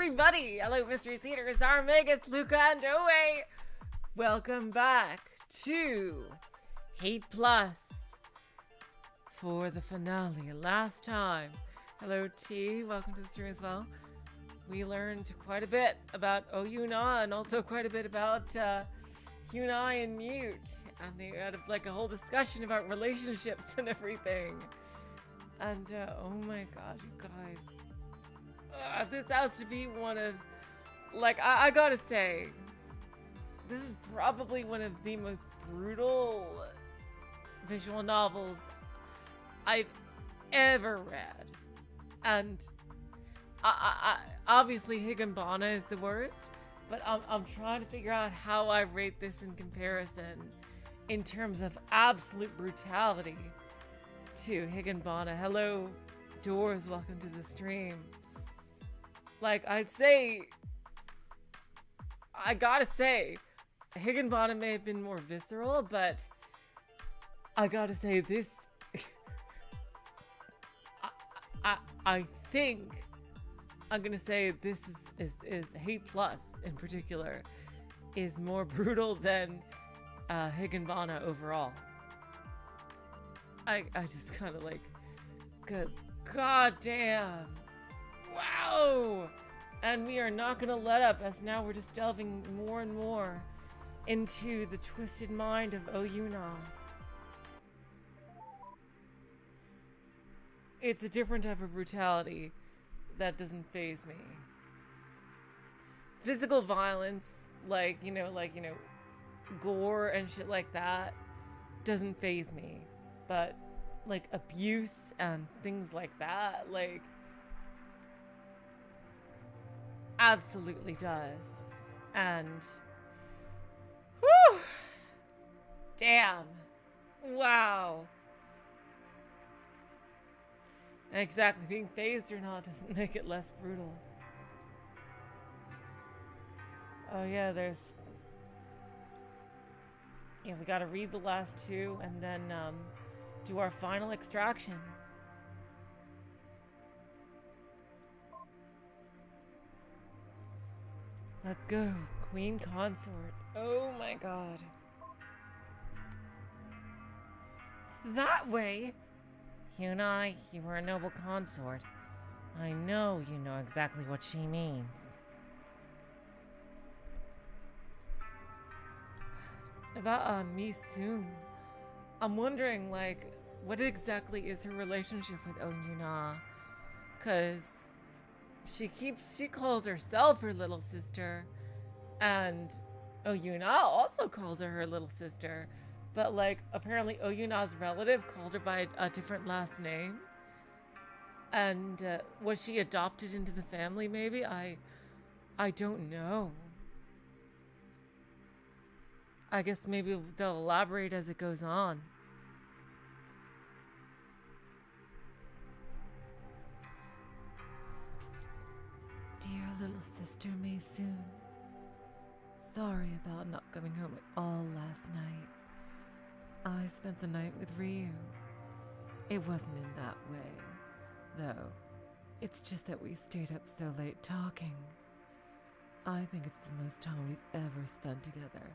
everybody! Hello, Mystery Theaters, Armagus, Luca, and Owe! Welcome back to Hate Plus for the finale. Last time. Hello, T. Welcome to the stream as well. We learned quite a bit about Oh Eun-a and also quite a bit about Hyunai and Mute. And they had like a whole discussion about relationships and everything. And oh my god, you guys. This has to be one of, like, I gotta say, this is probably one of the most brutal visual novels I've ever read. And I obviously Higginbana is the worst, but I'm trying to figure out how I rate this in comparison in terms of absolute brutality to Higginbana. Hello, Doors, welcome to the stream. Like, I'd say, I gotta say, Higginbottom may have been more visceral, but I gotta say this, I think I'm gonna say this is Hate Plus in particular is more brutal than Higginbottom overall. I just kind of like, cause goddamn. Wow! And we are not gonna let up, as now we're just delving more and more into the twisted mind of Oh Eun-a. It's a different type of brutality that doesn't faze me. Physical violence, like, you know, gore and shit like that, doesn't faze me. But, like, abuse and things like that, like, absolutely does. And whew, damn, wow. Exactly, being phased or not doesn't make it less brutal. Oh yeah, we gotta read the last two and then do our final extraction. Let's go. Queen Consort. Oh my god. That way. Hyunai, you were a noble consort. I know you know exactly what she means. About Mi-soon. I'm wondering, like, what exactly is her relationship with Oh Eun-a? 'Cause she calls herself her little sister, and Oh Eun-a also calls her little sister, but like apparently Oh Eun-a's relative called her by a different last name, and was she adopted into the family? Maybe I don't know. I guess maybe they'll elaborate as it goes on. Dear little sister Mi-soon, sorry about not coming home at all last night. I spent the night with Ryu. It wasn't in that way, though. It's just that we stayed up so late talking. I think it's the most time we've ever spent together,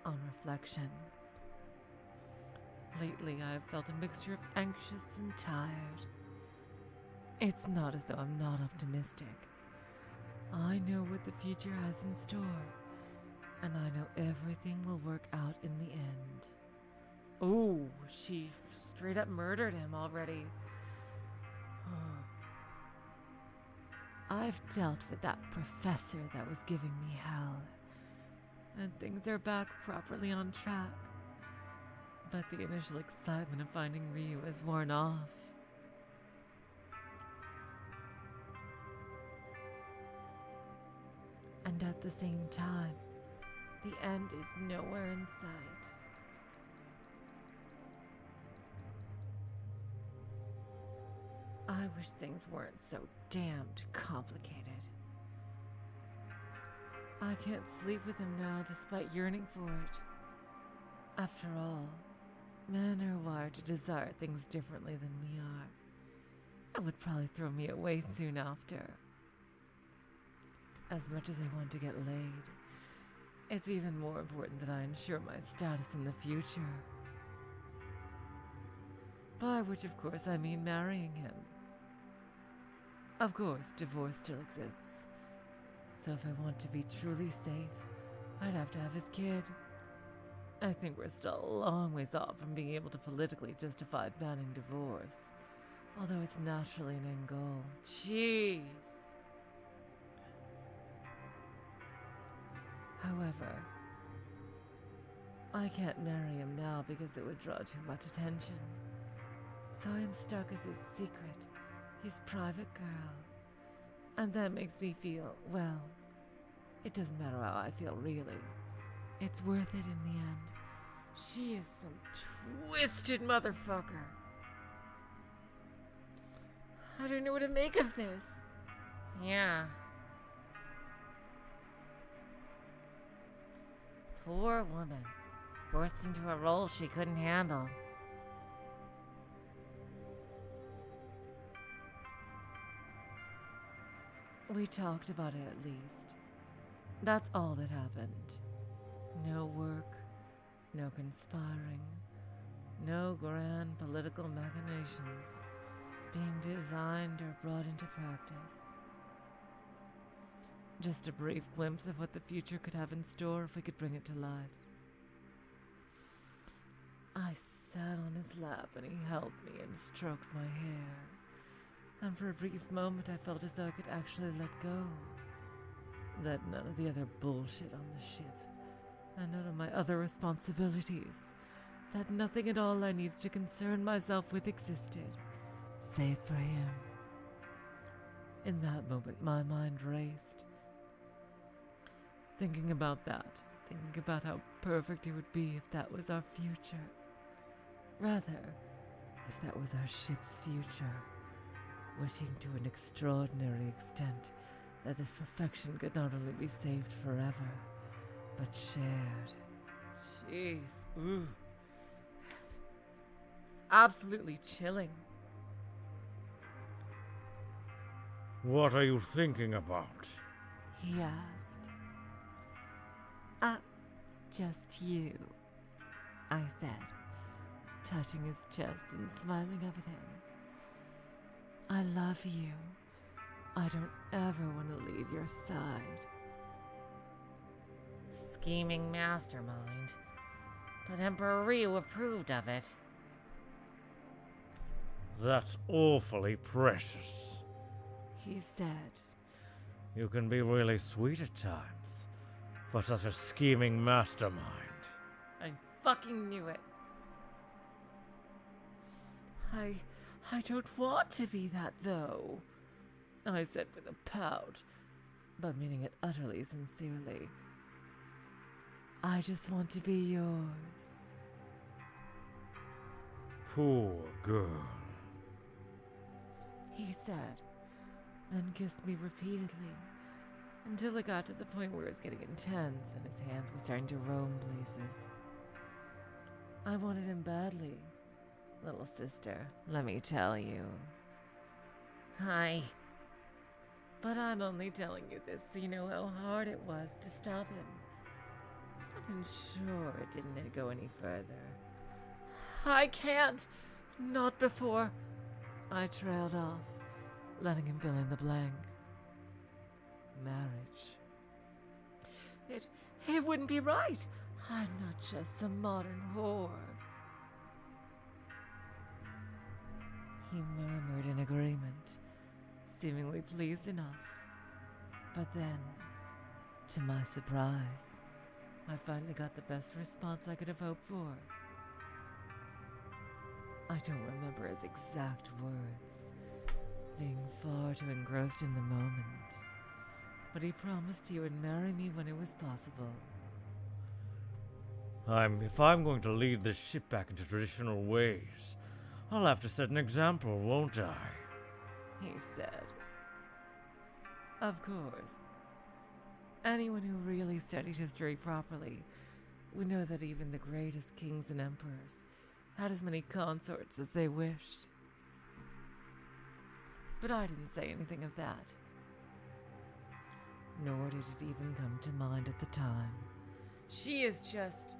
on reflection. Lately, I've felt a mixture of anxious and tired. It's not as though I'm not optimistic. I know what the future has in store, and I know everything will work out in the end. Oh, she straight up murdered him already. I've dealt with that professor that was giving me hell, and things are back properly on track. But the initial excitement of finding Ryu has worn off. And at the same time, the end is nowhere in sight. I wish things weren't so damned complicated. I can't sleep with him now despite yearning for it. After all, men are wired to desire things differently than we are. That would probably throw me away soon after. As much as I want to get laid, it's even more important that I ensure my status in the future. By which, of course, I mean marrying him. Of course, divorce still exists. So if I want to be truly safe, I'd have to have his kid. I think we're still a long ways off from being able to politically justify banning divorce. Although it's naturally an end goal. Jeez. However, I can't marry him now because it would draw too much attention. So I am stuck as his secret, his private girl. And that makes me feel, well, it doesn't matter how I feel really. It's worth it in the end. She is some twisted motherfucker. I don't know what to make of this. Yeah. Poor woman. Forced into a role she couldn't handle. We talked about it at least. That's all that happened. No work, no conspiring, no grand political machinations being designed or brought into practice. Just a brief glimpse of what the future could have in store if we could bring it to life. I sat on his lap and he held me and stroked my hair. And for a brief moment I felt as though I could actually let go. That none of the other bullshit on the ship, and none of my other responsibilities, that nothing at all I needed to concern myself with existed, save for him. In that moment my mind raced. Thinking about that, thinking about how perfect it would be if that was our future. Rather, if that was our ship's future. Wishing to an extraordinary extent that this perfection could not only be saved forever, but shared. Jeez, ooh. Absolutely chilling. What are you thinking about? He asked. Just you, I said, touching his chest and smiling up at him. I love you. I don't ever want to leave your side. Scheming mastermind. But Emperor Ryu approved of it. That's awfully precious. He said. You can be really sweet at times, for such a scheming mastermind. I fucking knew it. I don't want to be that, though, I said with a pout, but meaning it utterly sincerely. I just want to be yours. Poor girl. He said, then kissed me repeatedly, until it got to the point where it was getting intense and his hands were starting to roam places. I wanted him badly, little sister, let me tell you. Hi. But I'm only telling you this so you know how hard it was to stop him. And sure, it didn't go any further. I can't. Not before. I trailed off, letting him fill in the blank. Marriage. It wouldn't be right. I'm not just some modern whore. He murmured in agreement, seemingly pleased enough. But then, to my surprise, I finally got the best response I could have hoped for. I don't remember his exact words, being far too engrossed in the moment, but he promised he would marry me when it was possible. If I'm going to lead this ship back into traditional ways, I'll have to set an example, won't I? He said. Of course. Anyone who really studied history properly would know that even the greatest kings and emperors had as many consorts as they wished. But I didn't say anything of that. nor did it even come to mind at the time. She is just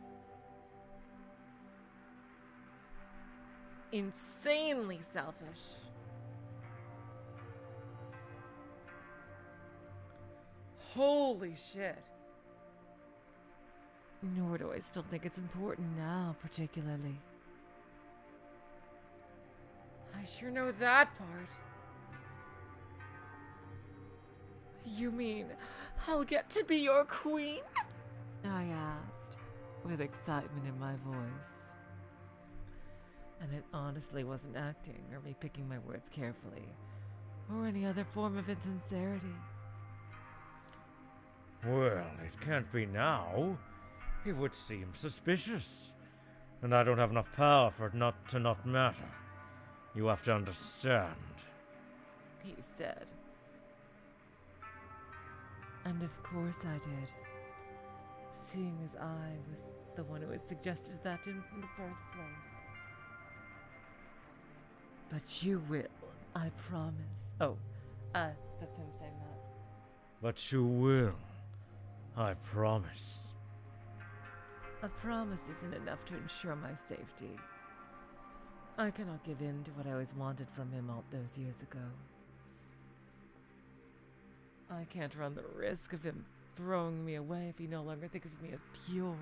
insanely selfish. Holy shit. Nor do I still think it's important now, particularly. I sure know that part. You mean I'll get to be your queen? I asked, with excitement in my voice. And it honestly wasn't acting or me picking my words carefully, or any other form of insincerity. Well, it can't be now. It would seem suspicious. And I don't have enough power for it not to not matter. You have to understand, He said. And of course I did, seeing as I was the one who had suggested that in the first place. But you will, I promise. Oh, that's him saying that. But you will. I promise. A promise isn't enough to ensure my safety. I cannot give in to what I always wanted from him all those years ago. I can't run the risk of him throwing me away if he no longer thinks of me as pure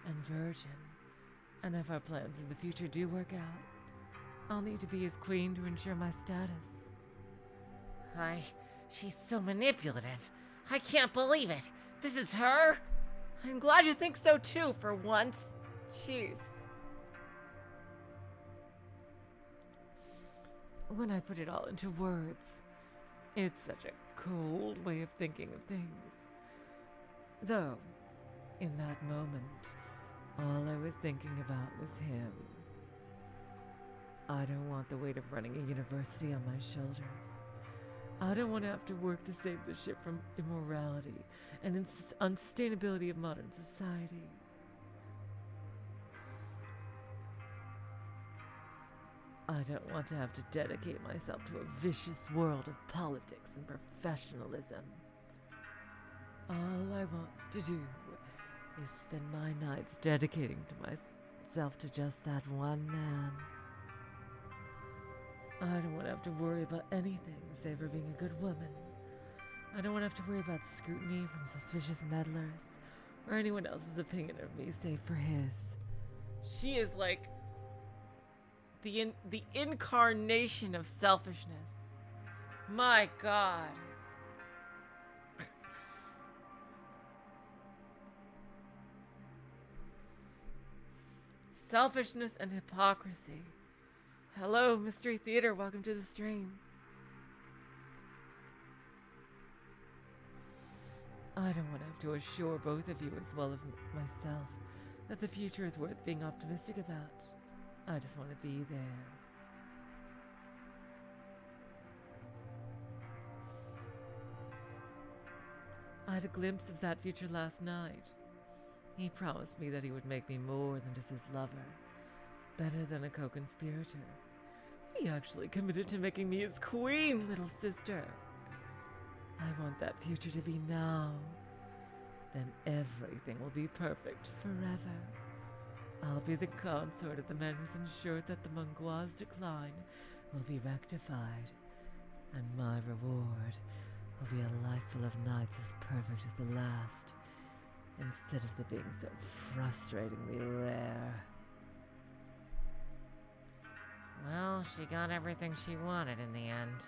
and virgin. And if our plans in the future do work out, I'll need to be his queen to ensure my status. She's so manipulative. I can't believe it. This is her? I'm glad you think so too, for once. Jeez. When I put it all into words, it's such a cold way of thinking of things. Though, in that moment, all I was thinking about was him. I don't want the weight of running a university on my shoulders. I don't want to have to work to save the ship from immorality and unsustainability of modern society. I don't want to have to dedicate myself to a vicious world of politics and professionalism. All I want to do is spend my nights dedicating to myself to just that one man. I don't want to have to worry about anything save for being a good woman. I don't want to have to worry about scrutiny from suspicious meddlers or anyone else's opinion of me save for his. She is like the incarnation of selfishness. My God. Selfishness and hypocrisy. Hello, Mystery Theater. Welcome to the stream. I don't want to have to assure both of you as well as myself that the future is worth being optimistic about. I just want to be there. I had a glimpse of that future last night. He promised me that he would make me more than just his lover, better than a co-conspirator. He actually committed to making me his queen, little sister. I want that future to be now. Then everything will be perfect forever. I'll be the consort of the man who's ensured that the Mongua's decline will be rectified, and my reward will be a life full of nights as perfect as the last, instead of the being so frustratingly rare. Well, she got everything she wanted in the end.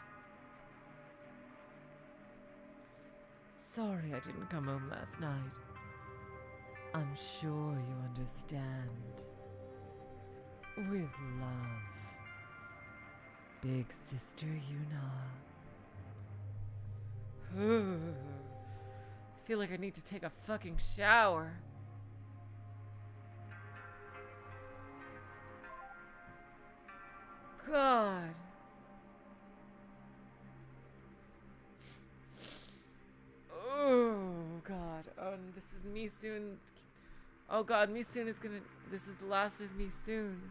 Sorry I didn't come home last night. I'm sure you understand. With love, Big Sister Eun-a. I feel like I need to take a fucking shower. God. Oh, God. Oh, and this is me soon. Oh, God, me soon is gonna... This is the last of me soon.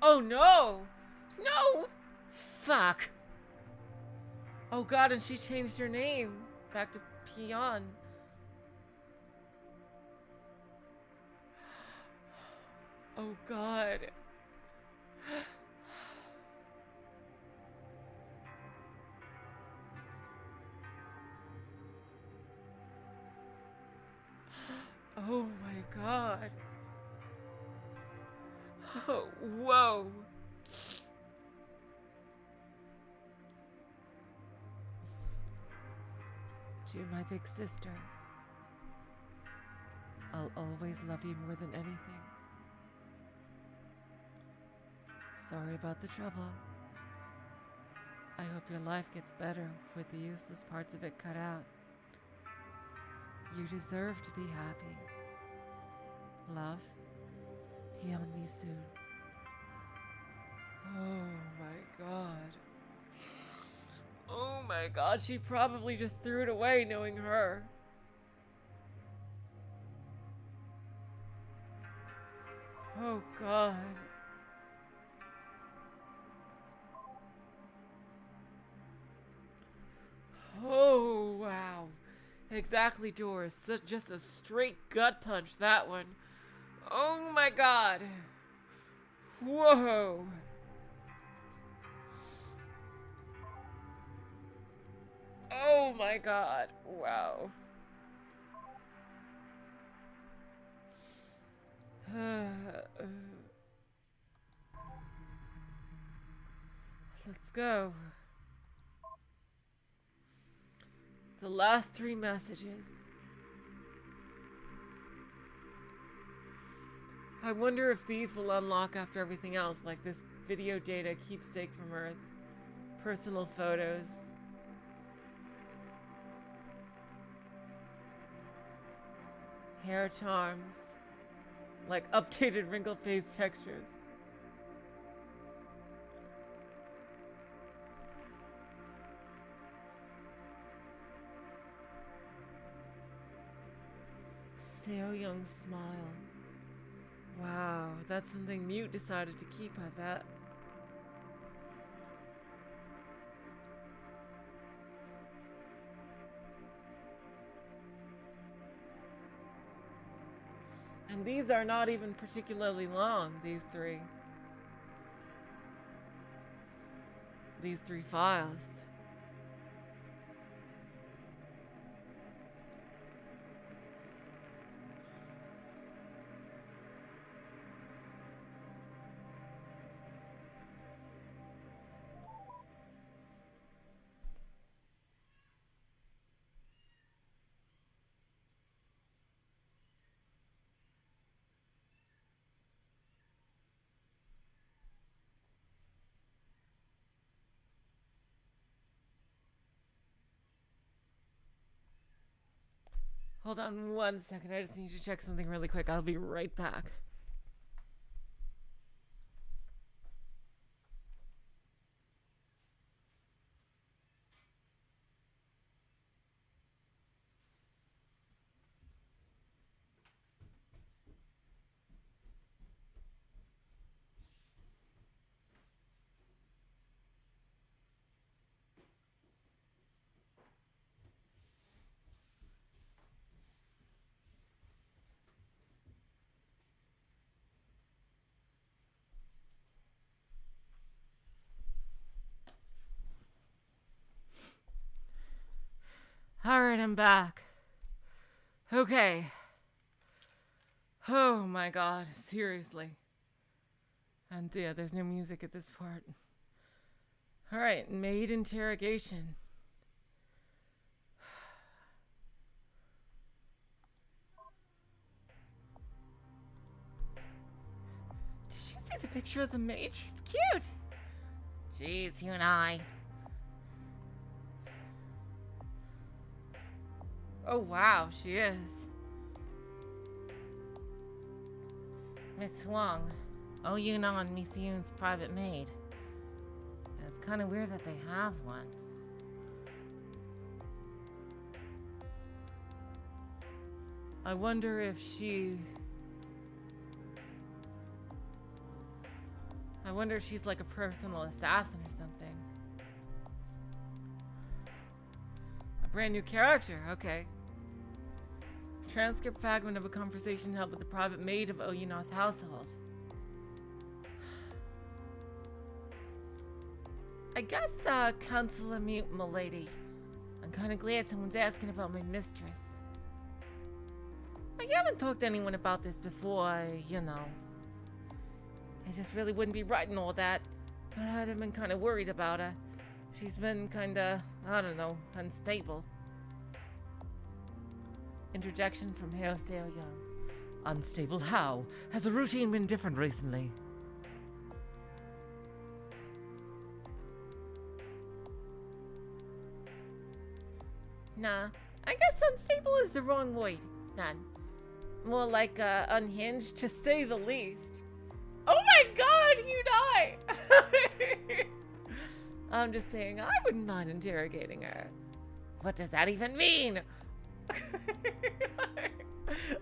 Oh no! No! Fuck! Oh god, and she changed her name back to Peon. Oh god. Oh my god. Oh, whoa. Dear my big sister, I'll always love you more than anything. Sorry about the trouble. I hope your life gets better with the useless parts of it cut out. You deserve to be happy. Love, be on me soon. Oh my god. Oh my god, she probably just threw it away knowing her. Oh god. Oh wow. Exactly, Doris. Just a straight gut punch, that one. Oh my god. Whoa. Oh my god. Wow. Let's go. The last 3 messages. I wonder if these will unlock after everything else, like this video data keepsake from Earth, personal photos. Hair charms, like updated wrinkle face textures. Seo Young's smile. Wow, that's something Mute decided to keep, I bet. And these are not even particularly long, these 3. These 3 files. Hold on 1 second, I just need to check something really quick. I'll be right back. Alright, I'm back. Okay. Oh my god, seriously. And yeah, there's no music at this part. Alright, maid interrogation. Did you see the picture of the maid? She's cute. Jeez, you and I. Oh wow, she is. Miss Huang, Oh Eun-a and Miss Yoon's private maid. It's kind of weird that they have one. I wonder if she... wonder if she's like a personal assassin or something. A brand new character, okay. Transcript fragment of a conversation held with the private maid of Oh Eun-a's household. I guess, Counselor Mute, m'lady. I'm kinda glad someone's asking about my mistress. I haven't talked to anyone about this before, you know. I just really wouldn't be writing all that, but I'd have been kinda worried about her. She's been kinda, I don't know, unstable. Interjection from Heo Seo Young. Unstable how? Has the routine been different recently? Nah, I guess unstable is the wrong word, then. More like, unhinged, to say the least. Oh my god, you die! I'm just saying, I wouldn't mind interrogating her. What does that even mean?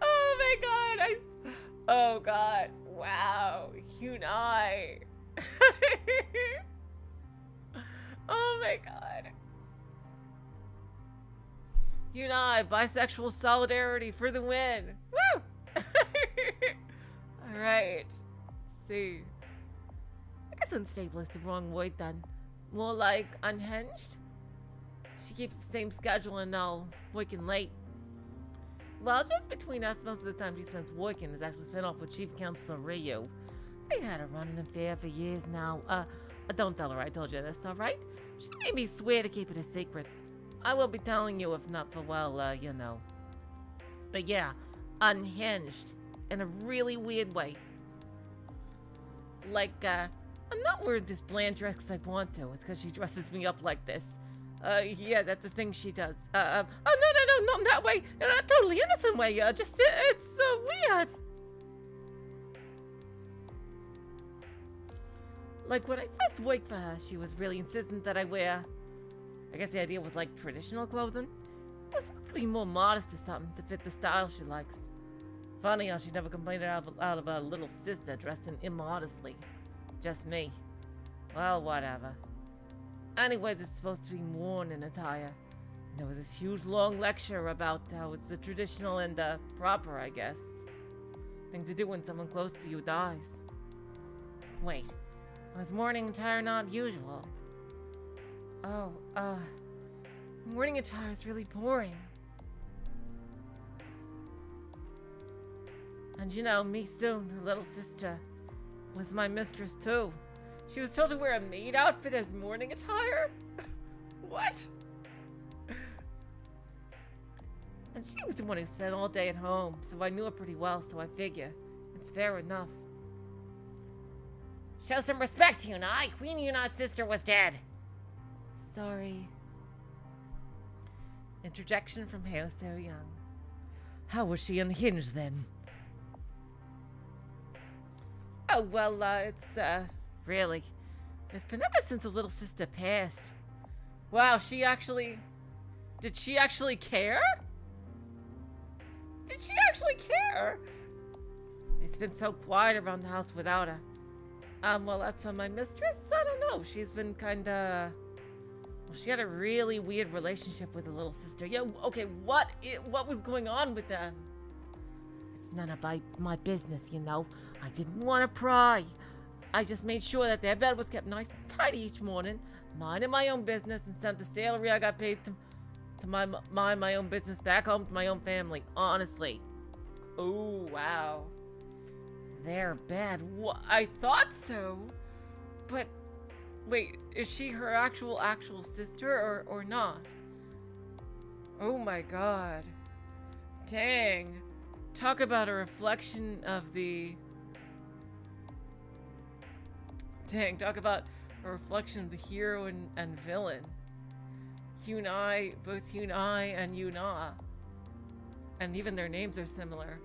Oh my god, oh god, wow, Eun-a. Oh my god. Eun-a, bisexual solidarity for the win. Woo! Alright. Let's see. I guess unstable is the wrong word then. More like unhinged? She keeps the same schedule and all, working late. Well, just between us, most of the time she spends working is actually spent off with Chief Counselor Ryu. They've had a running affair for years now. Don't tell her I told you this, alright? She made me swear to keep it a secret. I will be telling you if not for, well, you know. But yeah, unhinged. In a really weird way. Like, I'm not wearing this bland dress 'cause I want to. It's 'cause she dresses me up like this. Yeah, that's the thing she does. Oh, no, not in that way. In a totally innocent way. Just, it's, weird. Like, when I first worked for her, she was really insistent that I wear, I guess the idea was like traditional clothing. I was supposed to be more modest or something to fit the style she likes. Funny how she never complained out of her little sister dressed in immodestly. Just me. Well, whatever. Anyway, this is supposed to be mourning attire. And there was this huge long lecture about how it's the traditional and the proper, I guess, thing to do when someone close to you dies. Wait, was mourning attire not usual? Oh, mourning attire is really boring. And you know, me soon, her little sister, was my mistress too. She was told to wear a maid outfit as mourning attire? What? And she was the one who spent all day at home, so I knew her pretty well, so I figure it's fair enough. Show some respect, Eun-a. Queen Eun-a's sister was dead. Sorry. Interjection from Heo Seo Young. How was she unhinged then? Oh, well, it's, really. It's been ever since the little sister passed. Wow, she actually... Did she actually care? Did she actually care? It's been so quiet around the house without her. Well, as for my mistress, I don't know. She's been kinda... Well, she had a really weird relationship with the little sister. Yeah, okay, what was going on with them? It's none of my business, you know. I didn't want to pry. I just made sure that their bed was kept nice and tidy each morning, minding my own business, and sent the salary I got paid to mind my own business back home to my own family, honestly. Oh, wow. They're bad. I thought so. But, wait, is she her actual sister or not? Oh my god. Dang. Talk about a reflection of the... Dang, talk about a reflection of the hero and villain. Eun-a, both Eun-a and Eun-a. And even their names are similar.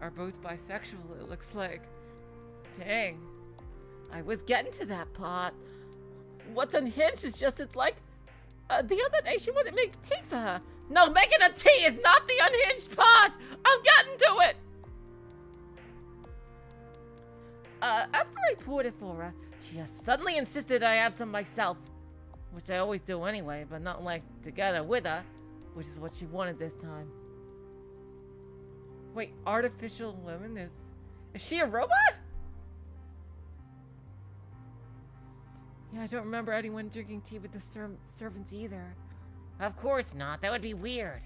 Are both bisexual, it looks like. Dang. I was getting to that part. What's unhinged is just, it's like, the other day she wanted to make tea for her. No, making a tea is not the unhinged part! I'm getting to it! After I poured it for her, she just suddenly insisted I have some myself. Which I always do anyway, but not like together with her, which is what she wanted this time. Wait, artificial woman is she a robot? Yeah, I don't remember anyone drinking tea with the servants either. Of course not, that would be weird.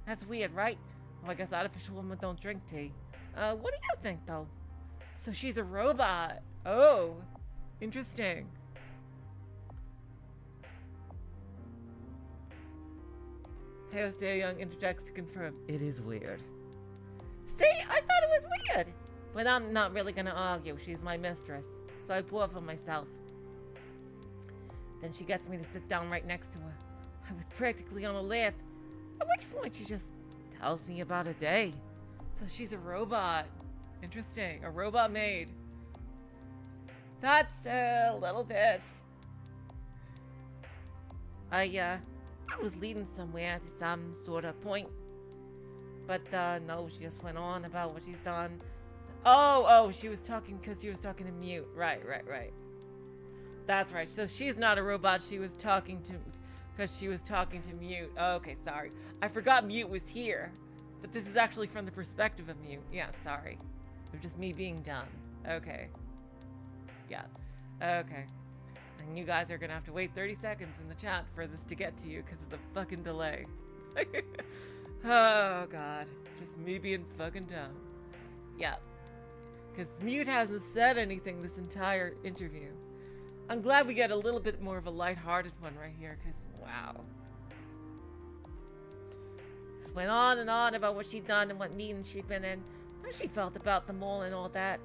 That's weird, right? Well, I guess artificial women don't drink tea. What do you think, though? So she's a robot. Oh, interesting. Heo Seo-young interjects to confirm. It is weird. See, I thought it was weird. But I'm not really gonna argue. She's my mistress. So I pour for myself. Then she gets me to sit down right next to her. I was practically on her lap. At which point she just tells me about a day. So she's a robot. Interesting. A robot maid. That's a little bit. I was leading somewhere to some sort of point. But, no, she just went on about what she's done. Oh, she was talking because she was talking to Mute. Right. That's right. So she's not a robot. She was talking to, because she was talking to Mute. Oh, okay, sorry. I forgot Mute was here. But this is actually from the perspective of Mute. Yeah, sorry. It was just me being dumb. Okay. Yeah. Okay. And you guys are gonna have to wait 30 seconds in the chat for this to get to you because of the fucking delay. Oh, God. Just me being fucking dumb. Yeah. Because Mute hasn't said anything this entire interview. I'm glad we get a little bit more of a lighthearted one right here, because, wow. Just went on and on about what she'd done and what meetings she'd been in, how she felt about them all and all that.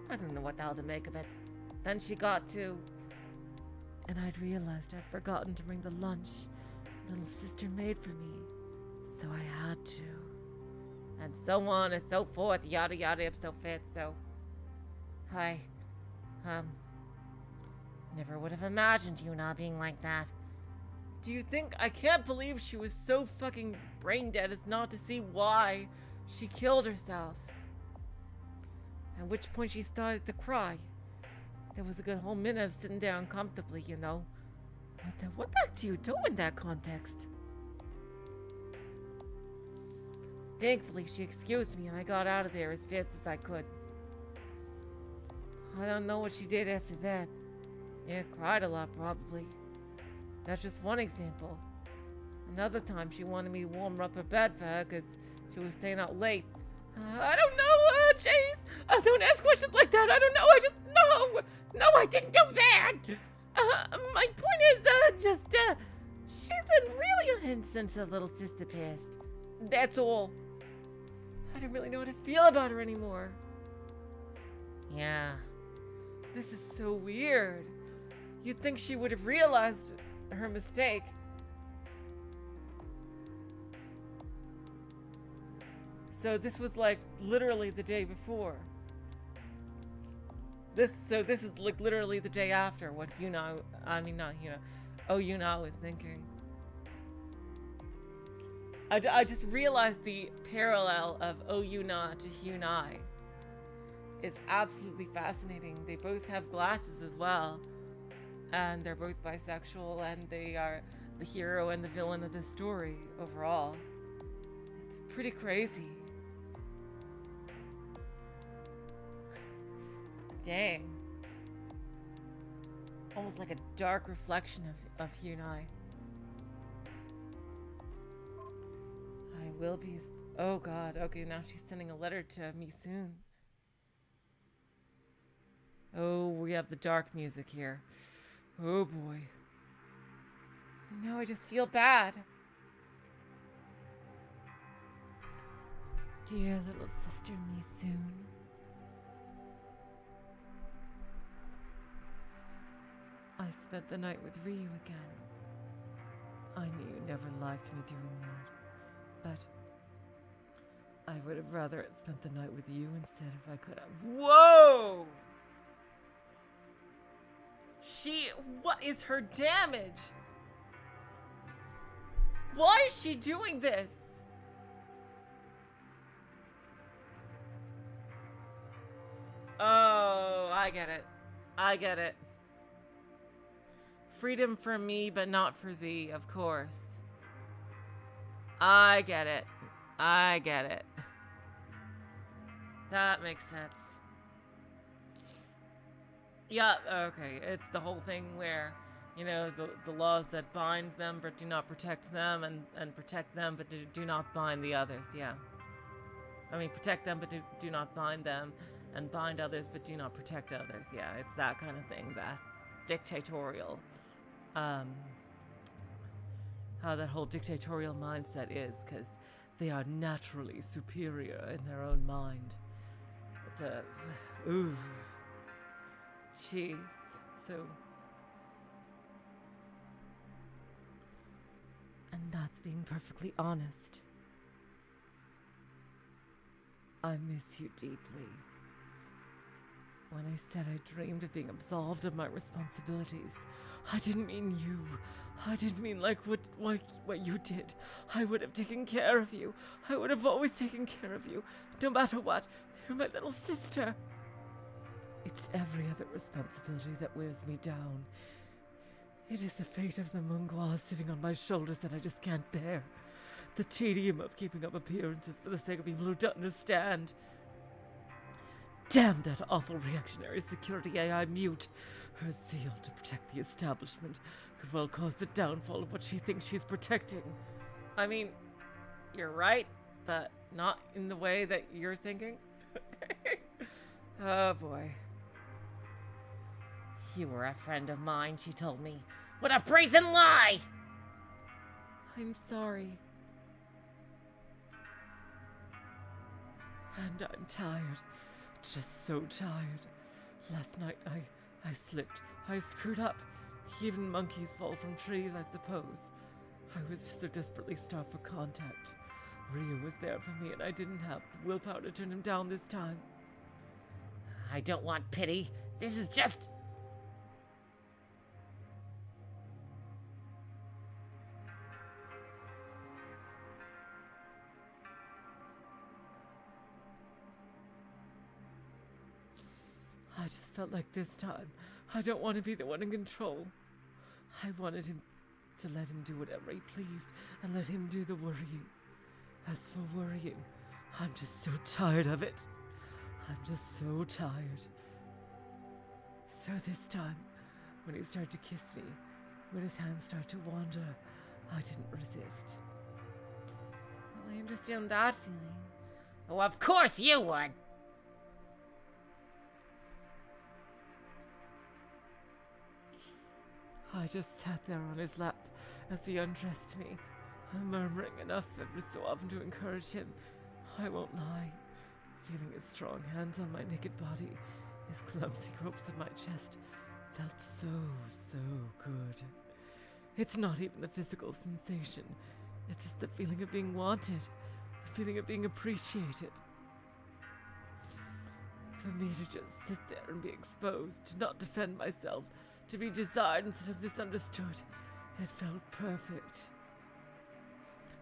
I don't know what the hell to make of it. Then she got to... And I'd realized I'd forgotten to bring the lunch little sister made for me. So I had to. And so on and so forth, yada yada ipso fit, so... I... Never would have imagined you not being like that. Do you think... I can't believe she was so fucking brain dead as not to see why she killed herself. At which point she started to cry. There was a good whole minute of sitting there uncomfortably, you know. What the heck do you do in that context? Thankfully, she excused me and I got out of there as fast as I could. I don't know what she did after that. Yeah, cried a lot, probably. That's just one example. Another time, she wanted me to warm up her bed for her because she was staying out late. I don't know, Chase. Don't ask questions like that. I don't know. I just... No, I didn't do that. My point is, she's been really on hand since her little sister passed. That's all. I don't really know how to feel about her anymore. Yeah. This is so weird. You'd think she would have realized her mistake. So this was like literally the day before. This is like literally the day after what Oh Eun-a was thinking. I just realized the parallel of Oh Eun-a to Hyun-ai. It's absolutely fascinating. They both have glasses as well. And they're both bisexual, and they are the hero and the villain of the story overall. It's pretty crazy. Dang. Almost like a dark reflection of Hyun-ai. I will be... Oh god, okay, now she's sending a letter to me soon. Oh, we have the dark music here. Oh boy. Now I just feel bad. Dear little sister me soon. I spent the night with Ryu again. I knew you never liked me doing that, but I would have rather had spent the night with you instead if I could have. Whoa! What is her damage? Why is she doing this? I get it. I get it. Freedom for me, but not for thee, of course. I get it. I get it. That makes sense. Yeah, okay. It's the whole thing where, you know, the laws that bind them but do not protect them, and protect them but do not bind the others, yeah. I mean, protect them but do not bind them, and bind others but do not protect others. Yeah, it's that kind of thing, that dictatorial, how that whole dictatorial mindset is, because they are naturally superior in their own mind. But, ooh. Jeez. So... And that's being perfectly honest. I miss you deeply. When I said I dreamed of being absolved of my responsibilities, I didn't mean you. I didn't mean like what you did. I would have taken care of you. I would have always taken care of you, no matter what. You're my little sister. It's every other responsibility that wears me down. It is the fate of the Mungwa sitting on my shoulders that I just can't bear. The tedium of keeping up appearances for the sake of people who don't understand. Damn that awful reactionary security AI mute. Her zeal to protect the establishment could well cause the downfall of what she thinks she's protecting. I mean, you're right, but not in the way that you're thinking. Oh boy. You were a friend of mine, she told me. What a brazen lie! I'm sorry. And I'm tired. Just so tired. Last night I slipped. I screwed up. Even monkeys fall from trees, I suppose. I was so desperately starved for contact. Ryu was there for me, and I didn't have the willpower to turn him down this time. I don't want pity. This is just... I just felt like this time, I don't want to be the one in control. I wanted him to let him do whatever he pleased and let him do the worrying. As for worrying, I'm just so tired of it. I'm just so tired. So this time, when he started to kiss me, when his hands started to wander, I didn't resist. Well, I understand that feeling. Oh, of course you would! I just sat there on his lap as he undressed me, murmuring enough every so often to encourage him. I won't lie. Feeling his strong hands on my naked body, his clumsy gropes of my chest, felt so good. It's not even the physical sensation. It's just the feeling of being wanted, the feeling of being appreciated. For me to just sit there and be exposed, to not defend myself, to be desired instead of misunderstood, it felt perfect.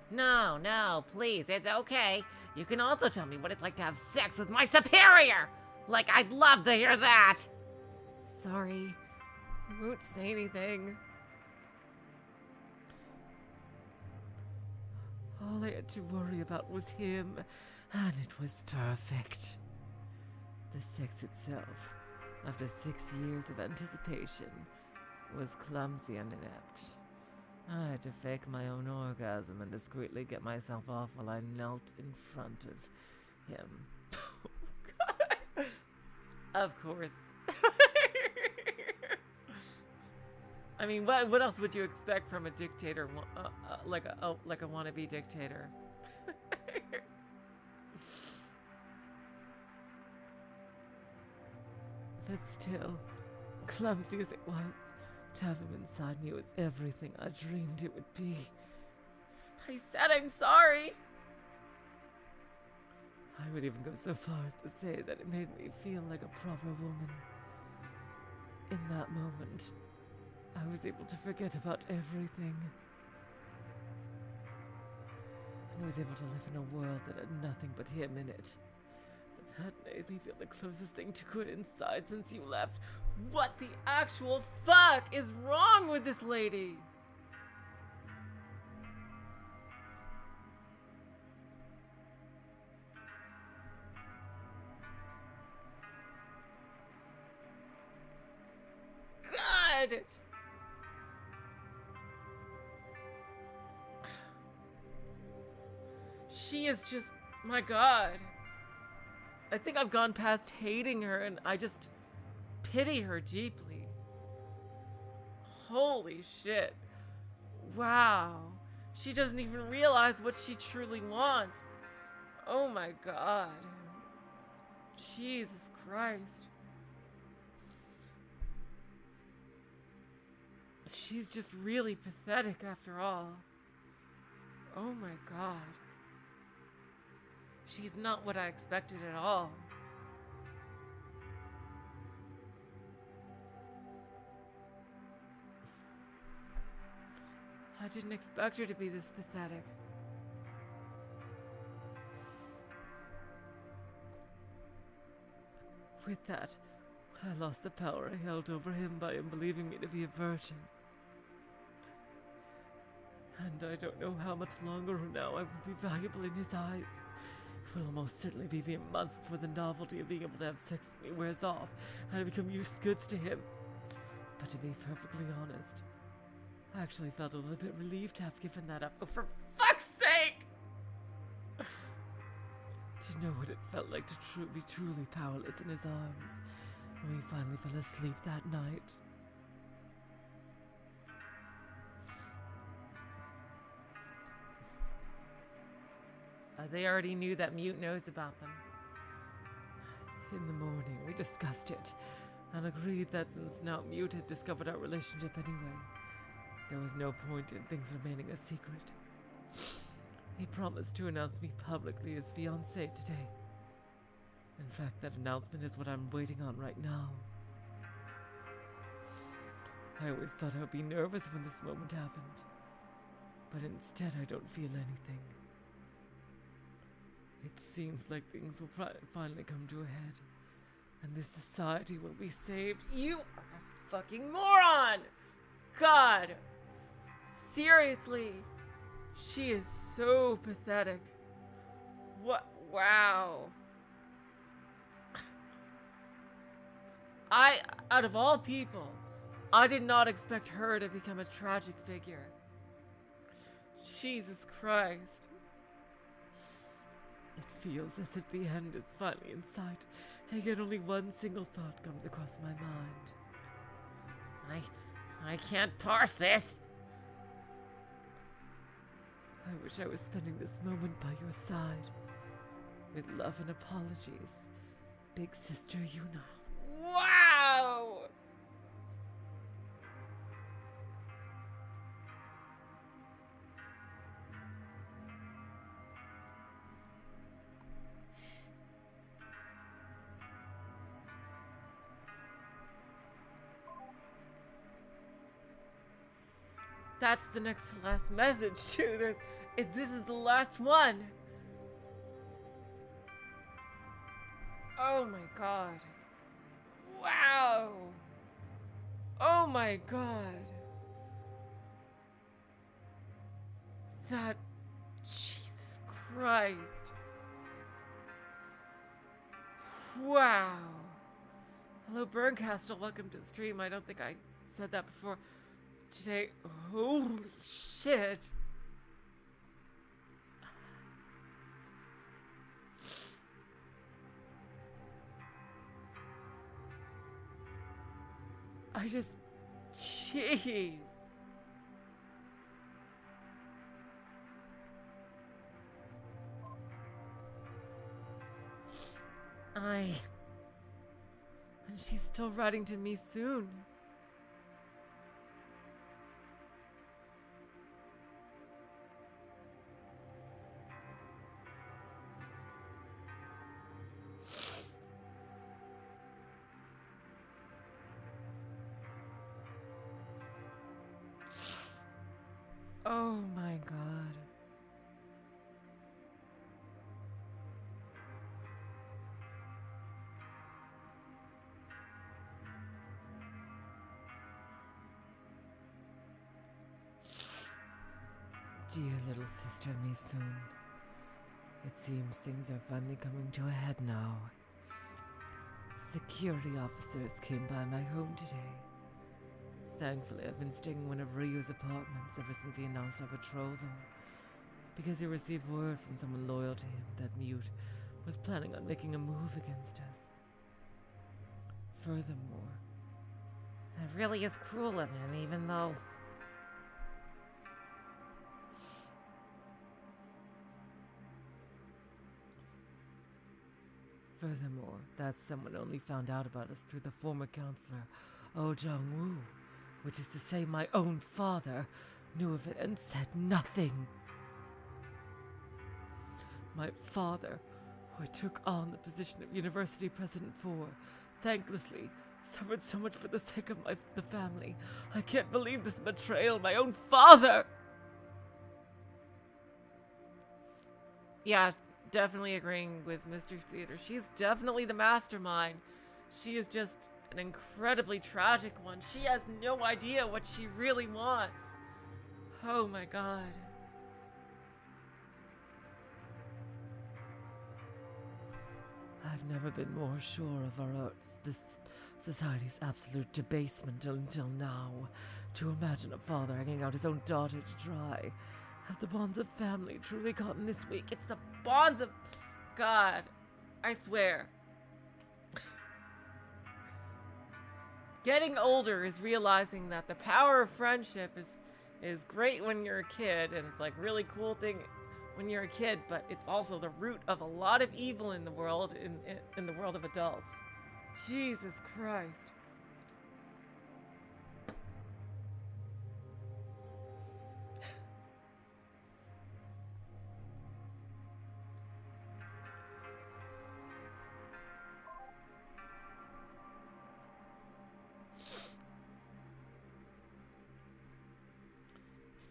No, please, it's okay. You can also tell me what it's like to have sex with my superior! Like, I'd love to hear that! Sorry, I won't say anything. All I had to worry about was him, and it was perfect. The sex itself, after 6 years of anticipation, was clumsy and inept. I had to fake my own orgasm and discreetly get myself off while I knelt in front of him. God. Of course. I mean, what else would you expect from a dictator, like a wannabe dictator? But still, clumsy as it was, to have him inside me was everything I dreamed it would be. I said I'm sorry. I would even go so far as to say that it made me feel like a proper woman. In that moment, I was able to forget about everything. And was able to live in a world that had nothing but him in it. That made me feel the closest thing to good inside since you left. What the actual fuck is wrong with this lady? God! She is just, my God. I think I've gone past hating her and I just pity her deeply. Holy shit. Wow. She doesn't even realize what she truly wants. Oh my God. Jesus Christ. She's just really pathetic after all. Oh my God. She's not what I expected at all. I didn't expect her to be this pathetic. With that, I lost the power I held over him by him believing me to be a virgin. And I don't know how much longer from now I will be valuable in his eyes. It will almost certainly be months before the novelty of being able to have sex with me wears off and I become used goods to him. But to be perfectly honest, I actually felt a little bit relieved to have given that up. Oh, for fuck's sake! To know what it felt like to be truly powerless in his arms when we finally fell asleep that night. They already knew that Mute knows about them. In the morning, we discussed it and agreed that since now Mute had discovered our relationship anyway, there was no point in things remaining a secret. He promised to announce me publicly as fiancé today. In fact, that announcement is what I'm waiting on right now. I always thought I would be nervous when this moment happened, but instead I don't feel anything. It seems like things will finally come to a head, and this society will be saved. You are a fucking moron! God! Seriously! She is so pathetic. What? Wow. Out of all people, I did not expect her to become a tragic figure. Jesus Christ. It feels as if the end is finally in sight, and yet only one single thought comes across my mind. I can't parse this. I wish I was spending this moment by your side. With love and apologies, Big Sister Eun-a. Wow! That's the next to last message too. This is the last one. Oh my God. Wow. Oh my God. That, Jesus Christ. Wow. Hello Burncastle, welcome to the stream. I don't think I said that before. Today, holy shit. Jeez. And she's still writing to me soon. Oh my God. Dear little sister Misun, it seems things are finally coming to a head now. Security officers came by my home today. Thankfully, I've been staying in one of Ryu's apartments ever since he announced our betrothal, because he received word from someone loyal to him that Mute was planning on making a move against us. Furthermore, it really is cruel of him, even though... Furthermore, that someone only found out about us through the former counselor, Oh Jong-woo, which is to say my own father knew of it and said nothing. My father, who I took on the position of university president for, thanklessly suffered so much for the sake of the family. I can't believe this betrayal, my own father! Yeah, definitely agreeing with Mr. Theater. She's definitely the mastermind. She is just an incredibly tragic one. She has no idea what she really wants. Oh my god. I've never been more sure of our society's absolute debasement until now. To imagine a father hanging out his own daughter to dry. Have the bonds of family truly gotten this weak? It's the bonds of... God, I swear. Getting older is realizing that the power of friendship is great when you're a kid, and it's like really cool thing when you're a kid, but it's also the root of a lot of evil in the world, in the world of adults. Jesus Christ.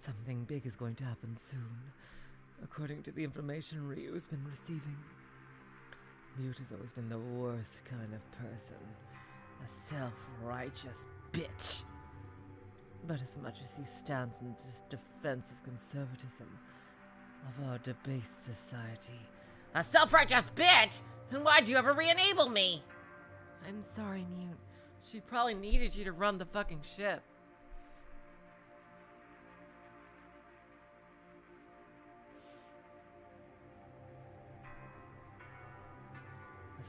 Something big is going to happen soon, according to the information Ryu's been receiving. Mute has always been the worst kind of person. A self-righteous bitch. But as much as he stands in defense of conservatism, of our debased society... A self-righteous bitch? Then why'd you ever re-enable me? I'm sorry, Mute. She probably needed you to run the fucking ship.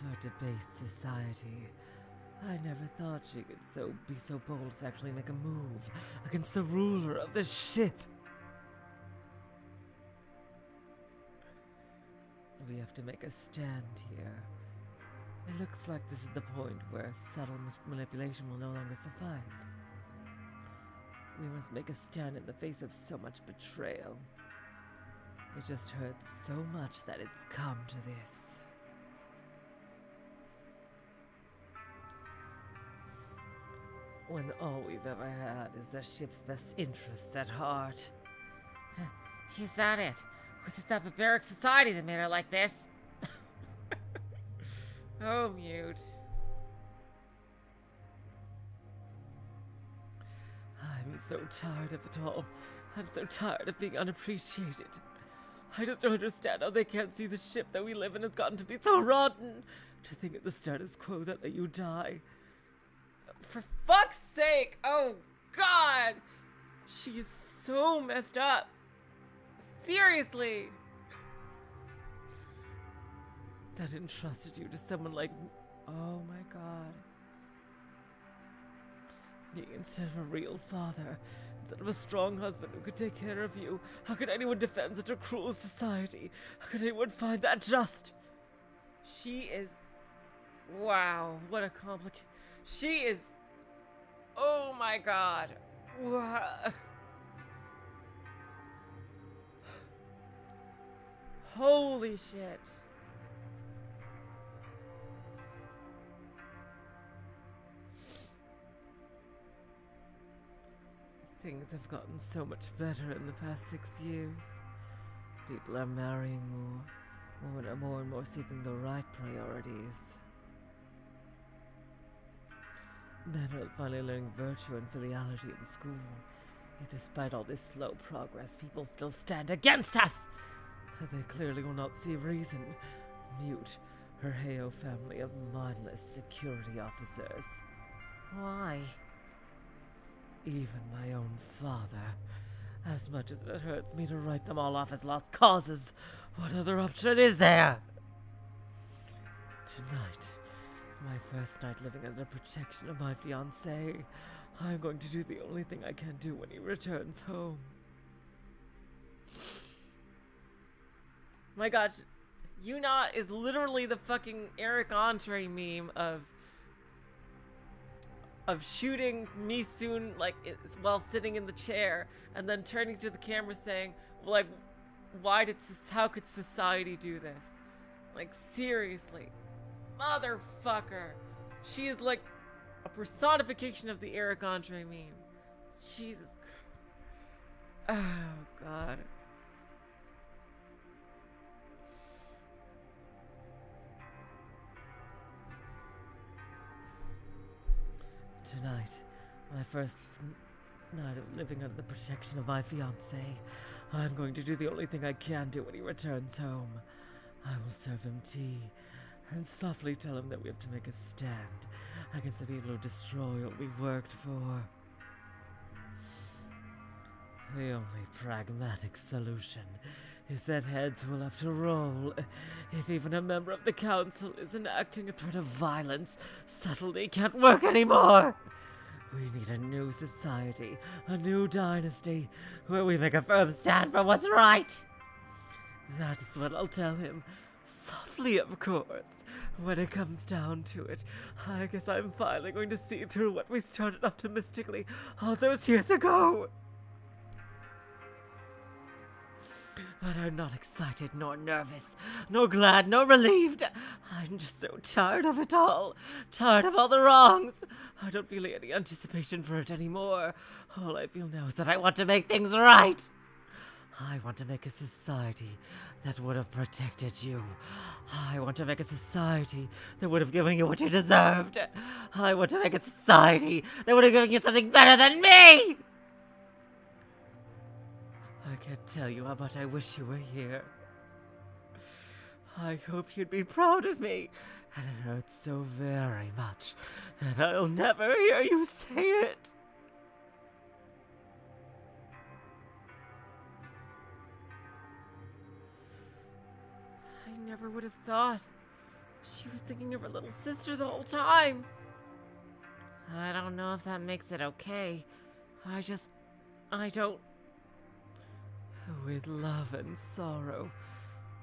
Our debased society. I never thought she could be so bold to actually make a move against the ruler of the ship. We have to make a stand here. It looks like this is the point where subtle manipulation will no longer suffice. We must make a stand in the face of so much betrayal. It just hurts so much that it's come to this. When all we've ever had is the ship's best interests at heart. Is that it? Was it that barbaric society that made her like this? Oh, Mute. I'm so tired of it all. I'm so tired of being unappreciated. I just don't understand how they can't see the ship that we live in has gotten to be so rotten. To think of the status quo that let you die. For fuck's sake! Oh, God! She is so messed up. Seriously! That entrusted you to someone like... Oh, my God. Me instead of a real father. Instead of a strong husband who could take care of you. How could anyone defend such a cruel society? How could anyone find that just? She is... Wow, what a complicated... She is... Oh my God. Wow. Holy shit. Things have gotten so much better in the past 6 years. People are marrying more. Women are more and more seeking the right priorities. Men are finally learning virtue and filiality in school. Yet despite all this slow progress, people still stand against us. They clearly will not see reason. Mute her Heo family of mindless security officers. Why? Even my own father. As much as it hurts me to write them all off as lost causes, what other option is there? Tonight, my first night living under the protection of my fiancé, I'm going to do the only thing I can do when he returns home. My God, Eun-a is literally the fucking Eric Andre meme of shooting Mi-soon while sitting in the chair and then turning to the camera saying, like, how could society do this? Like, seriously. Motherfucker. She is like a personification of the Eric Andre meme. Jesus Christ. Oh, God. Tonight, my first night of living under the protection of my fiancé, I'm going to do the only thing I can do when he returns home. I will serve him tea and softly tell him that we have to make a stand against the people who destroy what we've worked for. The only pragmatic solution is that heads will have to roll. If even a member of the council is enacting a threat of violence, subtlety can't work anymore. We need a new society, a new dynasty, where we make a firm stand for what's right. That is what I'll tell him. Softly, of course. When it comes down to it, I guess I'm finally going to see through what we started optimistically all those years ago. But I'm not excited, nor nervous, nor glad, nor relieved. I'm just so tired of it all. Tired of all the wrongs. I don't feel any anticipation for it anymore. All I feel now is that I want to make things right. I want to make a society that would have protected you. I want to make a society that would have given you what you deserved. I want to make a society that would have given you something better than me. I can't tell you how much I wish you were here. I hope you'd be proud of me, and it hurts so very much that I'll never hear you say it. I never would have thought she was thinking of her little sister the whole time. I don't know if that makes it okay. I don't... With love and sorrow,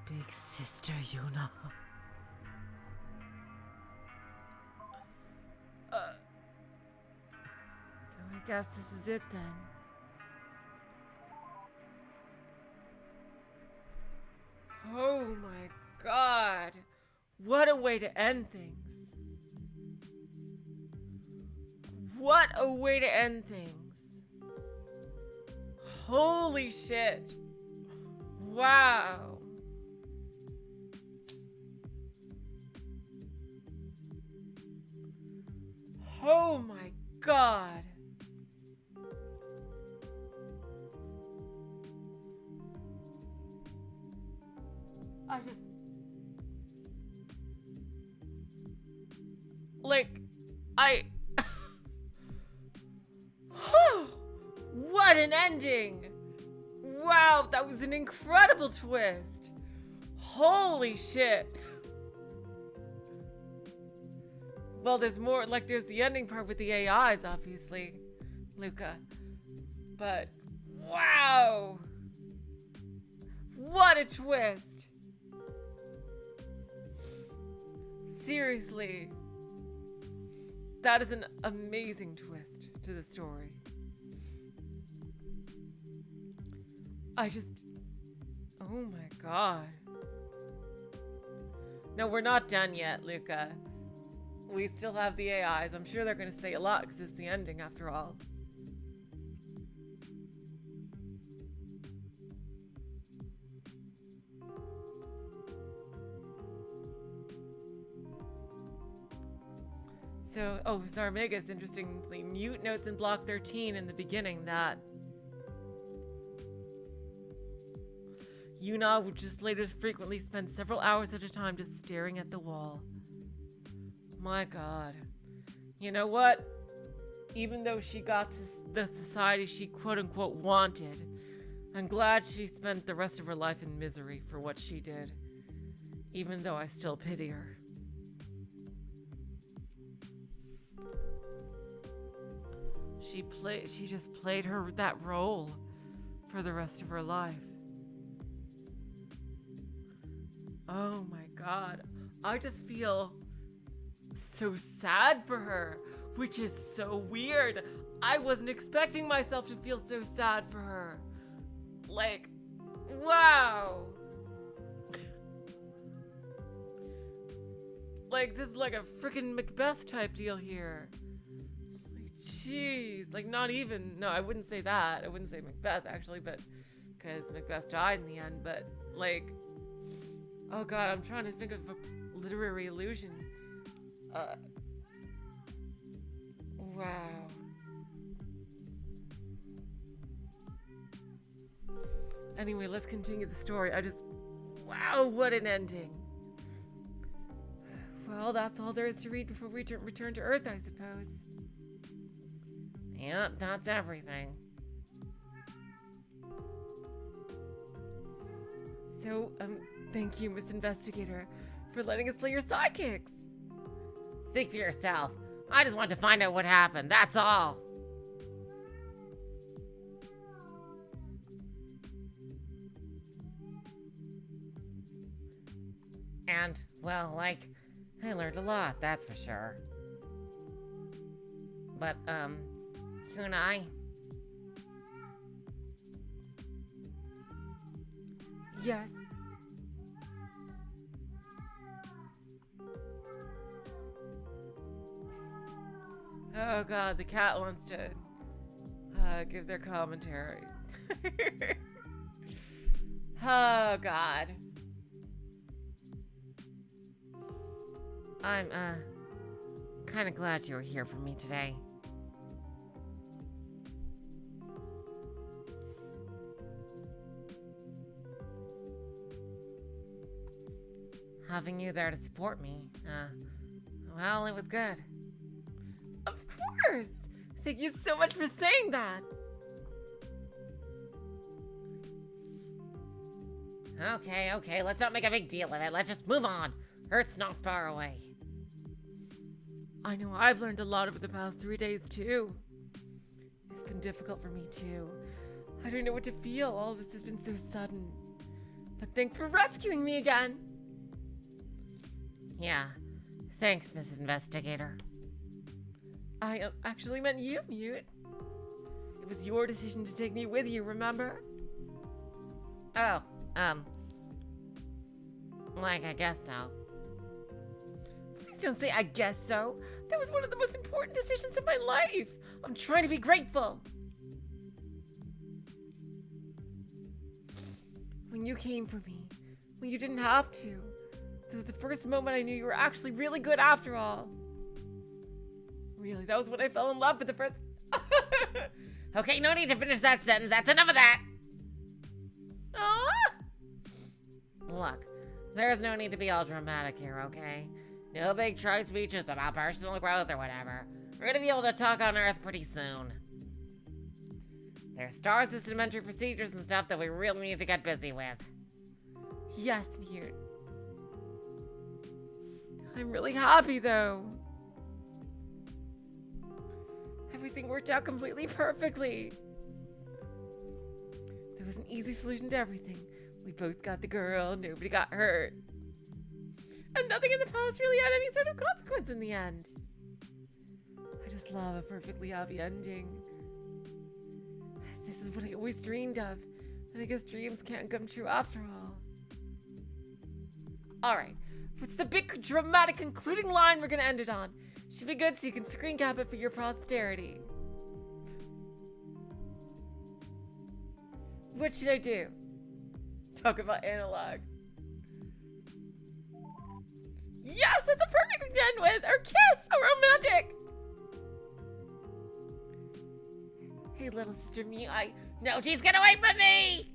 big sister Eun-a. So I guess this is it then. Oh my God. What a way to end things. What a way to end things. Holy shit. Wow. Oh my God. What an ending! Wow, that was an incredible twist. Holy shit. Well, there's more, there's the ending part with the AIs, obviously, Luca. But, wow! What a twist! Seriously. That is an amazing twist to the story. Oh my God. No, we're not done yet, Luca. We still have the AIs. I'm sure they're going to say a lot because it's the ending after all. So, Zarmegas, interestingly, mute notes in block 13 in the beginning that Eun-a would just later frequently spend several hours at a time just staring at the wall. My God. You know what? Even though she got to the society she quote-unquote wanted, I'm glad she spent the rest of her life in misery for what she did. Even though I still pity her. She just played that role for the rest of her life. Oh my God. I just feel so sad for her, which is so weird. I wasn't expecting myself to feel so sad for her. Like, wow. Like, this is like a freaking Macbeth type deal here. Like, jeez. Like, not even, no, I wouldn't say that. I wouldn't say Macbeth, actually, but, because Macbeth died in the end, but, like, oh God, I'm trying to think of a literary allusion. Wow. Anyway, let's continue the story. Wow, what an ending. Well, that's all there is to read before we return to Earth, I suppose. Yep, that's everything. So, thank you, Miss Investigator, for letting us play your sidekicks. Speak for yourself. I just want to find out what happened, that's all. And, well, like, I learned a lot, that's for sure. But, Kunai? Yes? Oh God, the cat wants to give their commentary. Oh God. I'm kind of glad you were here for me today. Having you there to support me, well, it was good. Of course! Thank you so much for saying that! Okay, let's not make a big deal of it. Let's just move on. Earth's not far away. I know I've learned a lot over the past 3 days, too. It's been difficult for me, too. I don't know what to feel. All this has been so sudden. But thanks for rescuing me again! Yeah, thanks, Miss Investigator. I actually meant you, Mute. It was your decision to take me with you, remember? Oh, like, I guess so. Please don't say I guess so. That was one of the most important decisions of my life. I'm trying to be grateful. When you came for me, when you didn't have to, that was the first moment I knew you were actually really good after all. Really, that was when I fell in love for the first... Okay, no need to finish that sentence. That's enough of that. Look, there's no need to be all dramatic here, okay? No big trite speeches about personal growth or whatever. We're gonna be able to talk on Earth pretty soon. There's star system entry procedures and stuff that we really need to get busy with. Yes, Mute. I'm really happy, though. Everything worked out completely perfectly. There was an easy solution to everything. We both got the girl, nobody got hurt. And nothing in the past really had any sort of consequence in the end. I just love a perfectly happy ending. This is what I always dreamed of. And I guess dreams can't come true after all. Alright, what's the big dramatic concluding line we're gonna end it on? Should be good so you can screen cap it for your posterity. What should I do? Talk about analog. Yes, that's a perfect thing to end with! Or kiss! Or romantic! Hey, little sister me, No, jeez, get away from me!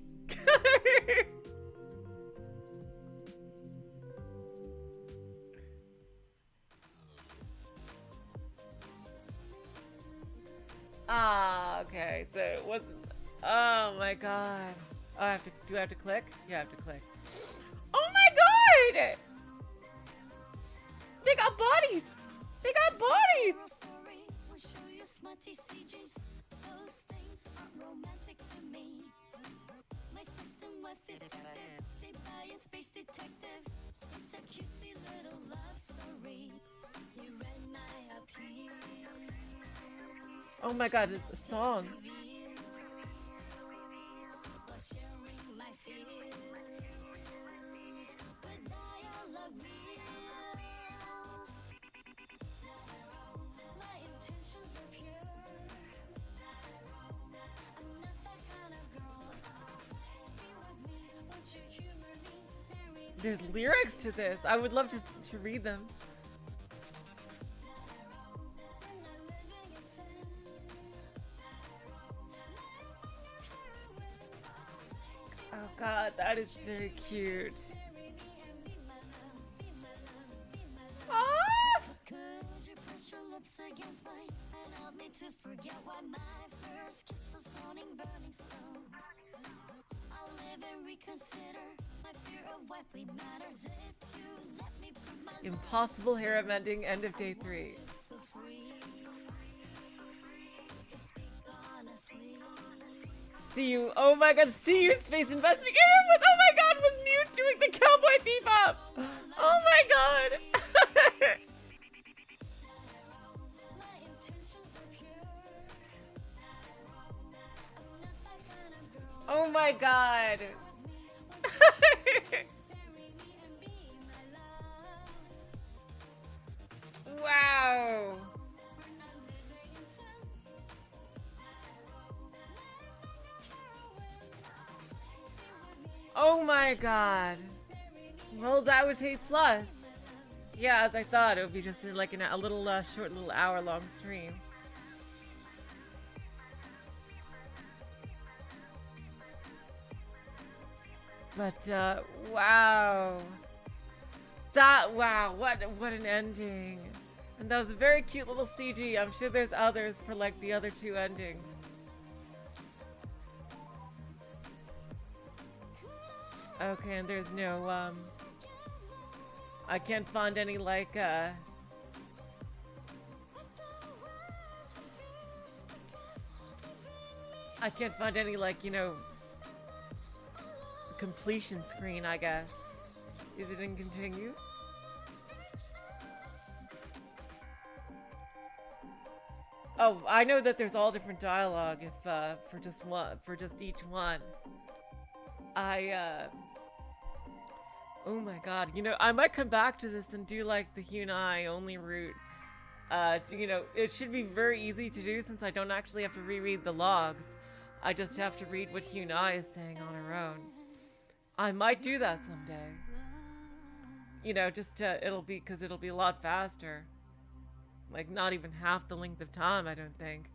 Ah, okay. So it wasn't. Oh my god. Oh, I have to. Do I have to click? Yeah, I have to click. Oh my god! They got bodies. They got bodies. Those things are romantic to me. My system was defective, saved by a space detective. It's a cutesy little love story. You read my appeal. Oh my god, it's a song. While sharing my fears with dialogue reels. My intentions are pure. I'm not that kind of girl. Be with me, won't you humor me? Marry me. There's lyrics to this. I would love to read them. When I'm living in sin. Oh god, that is very cute. Ah! Could you press your lips against mine and help me to forget why my first kiss was sounding burning stone? I'll live and reconsider my fear of wifely matters if you let me prove my love Impossible harem ending, end of day 3. for free. To speak honestly. See you. Oh my god, see you, Space Investigator with, oh my god, with Mute doing the cowboy bebop. Oh my god. My intentions are pure. I'm not that kind of girl. Oh my god. Marry me and be my love. Wow. We're not living in sin. Oh my god. Well, that was Hate Plus. Yeah, as I thought, it would be just like a little short, little hour-long stream. But wow, wow, what an ending! And that was a very cute little CG. I'm sure there's others for like the other two endings. Okay, and there's no I can't find any like I can't find any like, you know, completion screen, I guess. Is it in continue? Oh, I know that there's all different dialogue if for just each one. Oh my god, you know, I might come back to this and do like the Hyunai only route. You know, it should be very easy to do since I don't actually have to reread the logs. I just have to read what Hyunai is saying on her own. I might do that someday. You know, just it'll be a lot faster. Like not even half the length of time, I don't think.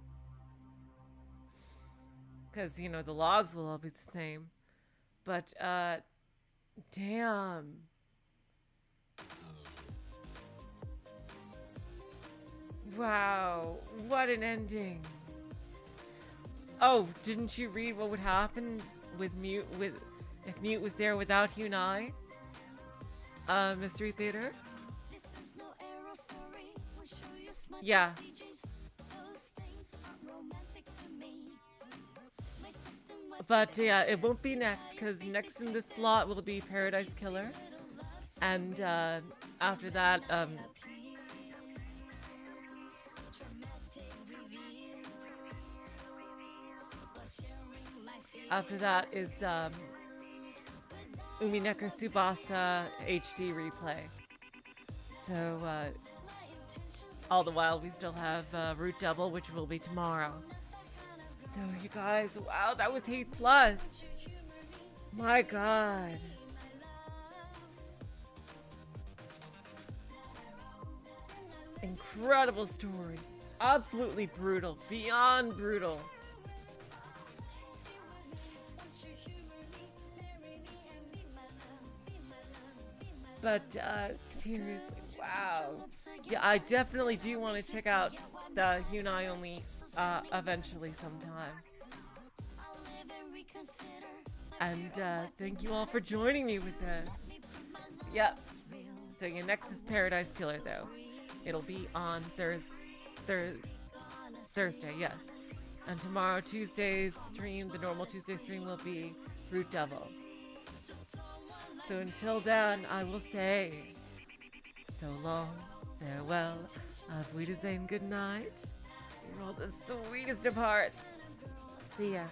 Because, you know, the logs will all be the same. But, damn. Wow, what an ending. Oh, didn't you read what would happen with if Mute was there without Hyunai? Mystery Theater? This is no error, sorry. We'll show you smart Yeah. messages. Those things are romantic to me. My system was But yeah, it won't be next, because next in this slot will be Paradise Killer. And after that, is Umineka Tsubasa HD replay. So all the while we still have Root Double, which will be tomorrow. So you guys, wow, that was Hate Plus. My god. Incredible story. Absolutely brutal. Beyond brutal. But seriously, wow. Yeah, I definitely do want to check out the Hyunai only eventually sometime. And thank you all for joining me with that. Yep. So your next is Paradise Killer, though. It'll be on Thursday, yes. And tomorrow, Tuesday's stream, the normal Tuesday stream, will be Root Devil. So until then, I will say so long, farewell, auf Wiedersehen, good night. You're all the sweetest of hearts. See ya.